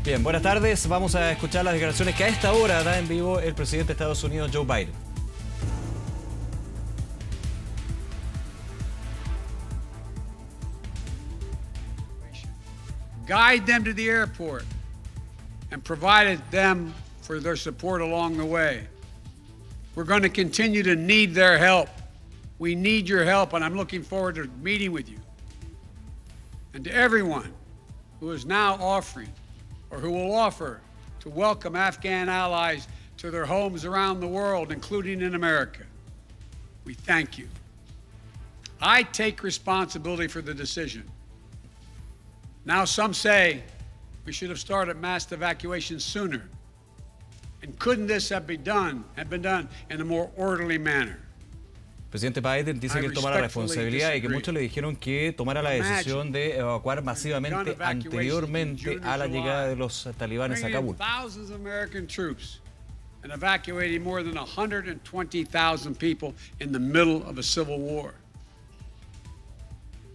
Bien, buenas tardes. Vamos a escuchar las declaraciones que a esta hora da en vivo el presidente de Estados Unidos, Joe Biden. Guide them to the airport and provided them for their support along the way. We're going to continue to need their help. We need your help, and I'm looking forward to meeting with you. And to everyone who is now offering or who will offer to welcome Afghan allies to their homes around the world, including in America, we thank you. I take responsibility for the decision. Now some say we should have started mass evacuation sooner. And couldn't this have been done in a more orderly manner? El presidente Biden dice que él toma la responsabilidad y que muchos le dijeron que tomara la decisión de evacuar masivamente anteriormente a la llegada de los talibanes a Kabul. Thousands of American troops and evacuating more than 120,000 people in the middle of a civil war.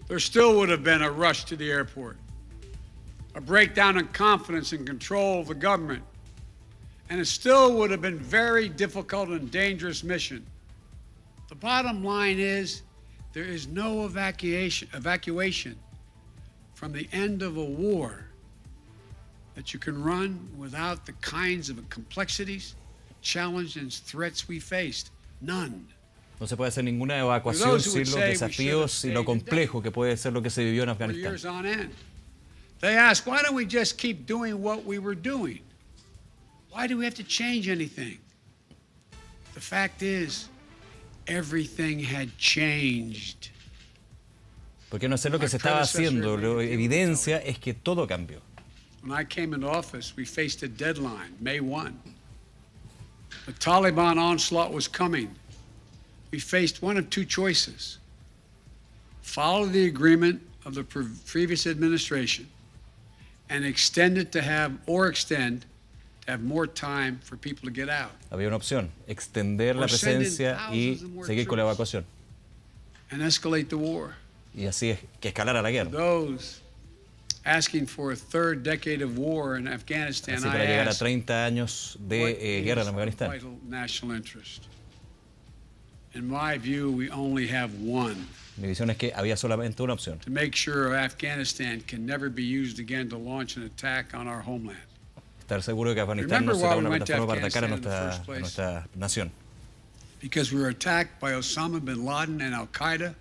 There still would have been a rush to the airport, a breakdown in confidence and control of the government, and it still would have been very difficult and dangerous mission. The bottom line is there is no evacuation from the end of a war that you can run without the kinds of complexities, challenges, and threats we faced. None. No se puede hacer ninguna evacuación sin los desafíos y lo complejo que puede ser lo que se vivió en Afganistán. They ask, why don't we just keep doing what we were doing? Why do we have to change anything? The fact is, everything had changed. ¿Por qué no hacer lo que se estaba haciendo? La evidencia es que todo cambió. When I came into office, we faced a deadline, May 1. The Taliban onslaught was coming. We faced one of two choices. Follow the agreement of the previous administration and extend to have more time for people to get out. Había una opción, extender la presencia y seguir con la evacuación. And escalate the war. Y así es que escalara la guerra. Those asking for a third decade of war in Afghanistan, así para llegar a 30 años de guerra en Afganistán. Vital national interest. In my view, we only have one. Mi visión es que había solamente una opción. To make sure Afghanistan can never be used again to launch an attack on our homeland. Estar seguro de que Afganistán no será una plataforma para atacar a nuestra nación. Because we were attacked by Osama bin Laden and Al Qaeda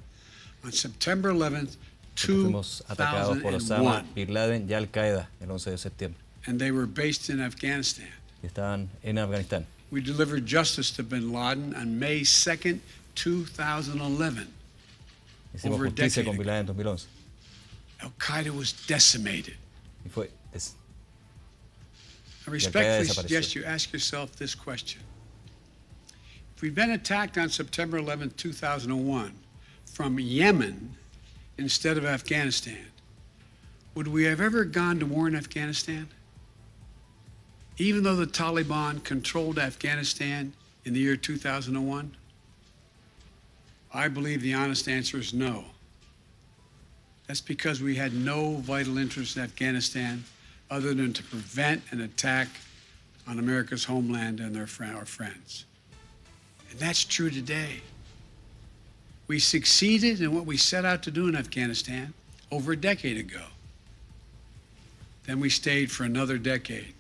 on September 11th, 2001. Fuimos atacados por Osama bin Laden y Al Qaeda el 11 de septiembre. And they were based in Afghanistan. Y estaban en Afganistán. We delivered justice to bin Laden on May 2nd, 2011. Hicimos justicia con bin Laden en 2011. Al Qaeda was decimated. Y fue I respectfully suggest you ask yourself this question. If we'd been attacked on September 11, 2001 from Yemen instead of Afghanistan, would we have ever gone to war in Afghanistan? Even though the Taliban controlled Afghanistan in the year 2001? I believe the honest answer is no. That's because we had no vital interest in Afghanistan other than to prevent an attack on America's homeland and our friends. And that's true today. We succeeded in what we set out to do in Afghanistan over a decade ago. Then we stayed for another decade.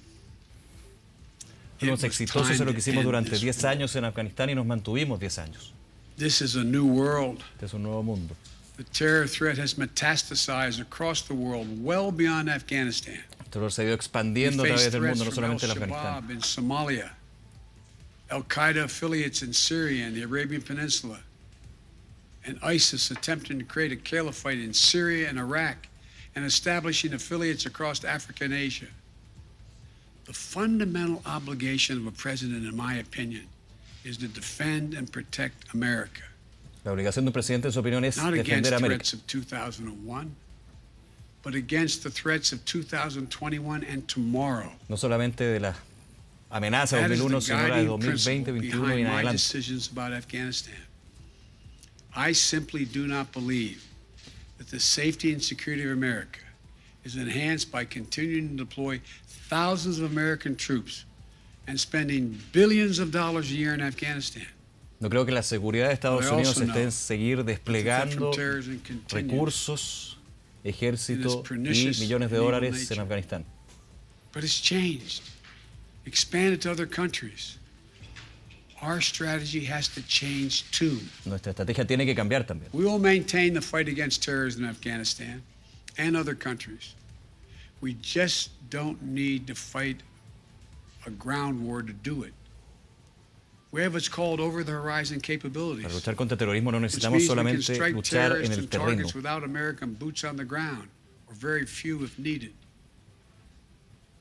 Fuimos exitosos en lo que hicimos durante 10 años en Afganistán y nos mantuvimos 10 años. This is a new world. Este es un nuevo mundo. The terror threat has metastasized across the world, well beyond Afghanistan. El terror se ha ido expandiendo a través del mundo, no solamente en Afganistán. In Somalia, Al-Qaeda affiliates in Syria and the Arabian Peninsula, and ISIS attempting to create a caliphate in Syria and Iraq, and establishing affiliates across Africa and Asia. The fundamental obligation of a president, in my opinion, is to defend and protect America. La obligación de un presidente, en su opinión, es defender a América. Not against threats of 2001, but against the threats of 2021 and tomorrow. No solamente de las amenazas de 2001, sino la de 2020, 2021 y en adelante. Decisions about Afghanistan. I simply do not believe that the safety and security of America is enhanced by continuing to deploy thousands of American troops and spending billions of dollars a year in Afghanistan. No creo que la seguridad de Estados Unidos esté en seguir desplegando recursos, ejército y millones de dólares en Afganistán. But it's changed, expanded to other countries. Our strategy has to change too. Nuestra estrategia tiene que cambiar también. We will maintain the fight against terrorism in Afghanistan and other countries. We just don't need to fight a ground war to do it. We have what's called over-the-horizon capabilities. Para luchar contra el terrorismo no necesitamos solamente luchar en el terreno. Without American boots on the ground, or very few if needed.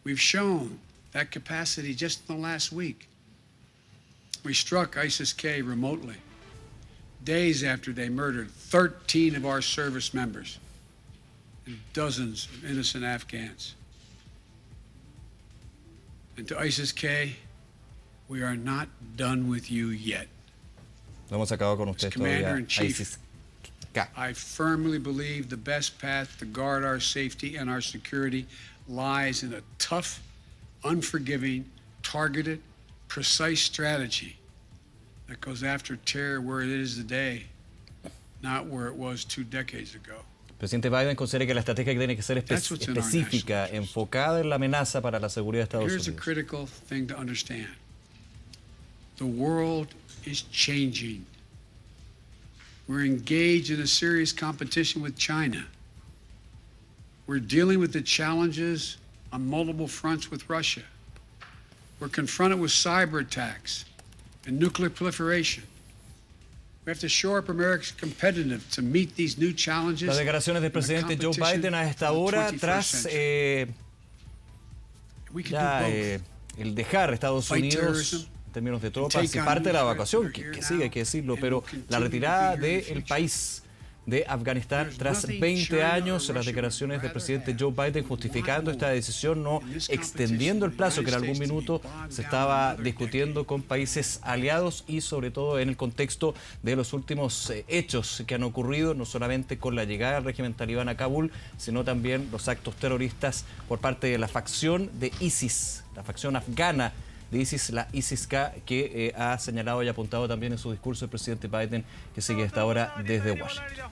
We've shown that capacity just in the last week. We struck ISIS-K remotely, days after they murdered 13 of our service members and dozens of innocent Afghans. And to ISIS-K, we are not done with you yet. No hemos acabado con ustedes todavía. ISIS-K. I firmly believe the best path to guard our safety and our security lies in a tough, unforgiving, targeted, precise strategy that goes after terror where it is today, not where it was 2 decades ago. El presidente Biden considera que la estrategia tiene que ser específica, enfocada en la amenaza para la seguridad de Estados Unidos. Here's a critical thing to understand. The world is changing. We're engaged in a serious competition with China. We're dealing with the challenges on multiple fronts with Russia. We're confronted with cyber attacks and nuclear proliferation. We have to shore up America's competitiveness to meet these new challenges. Las declaraciones del presidente Joe Biden a esta hora tras el dejar Estados Unidos en términos de tropas y parte de la evacuación, que sigue, hay que decirlo, pero la retirada del país de Afganistán tras 20 años, las declaraciones del presidente Joe Biden justificando esta decisión, no extendiendo el plazo que en algún minuto se estaba discutiendo con países aliados y sobre todo en el contexto de los últimos hechos que han ocurrido, no solamente con la llegada del régimen talibán a Kabul, sino también los actos terroristas por parte de la facción de ISIS, la facción afgana de ISIS, la ISIS-K, que ha señalado y apuntado también en su discurso el presidente Biden, que sigue hasta ahora desde Washington.